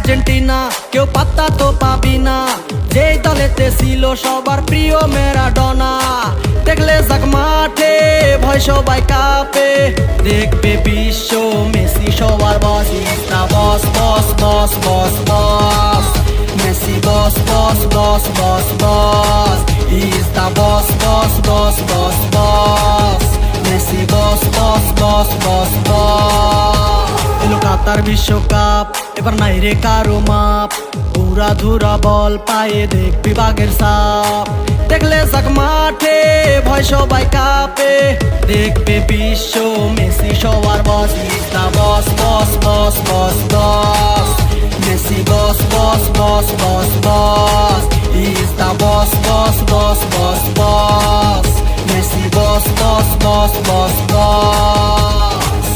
Argentina কেউ পাত্তা তো পাবি না, যেই দলেতে ছিল সবার প্রিয় ম্যারাডোনা। দেখলে যাক মাঠে ভয় সবাই কাঁপে, দেখবে বিশ্ব মেসি সবার boss. Is the boss boss boss boss boss, Messi boss boss boss boss boss. Is the boss boss boss boss boss, Messi boss boss boss boss boss. এলো কাতার বিশ্বকাপ, এবার নাই রে কারো মাপ, পুরা ধুরা বল পায়ে দেখবি বাগের সাপ। দেখলে যাক মাঠে ভয় সবাই কাঁপে, দেখবে বিশ্ব মেসি সবার boss. Is the boss boss boss boss boss, Messi boss boss boss boss boss. Is the boss boss boss boss boss, Messi boss boss boss boss boss.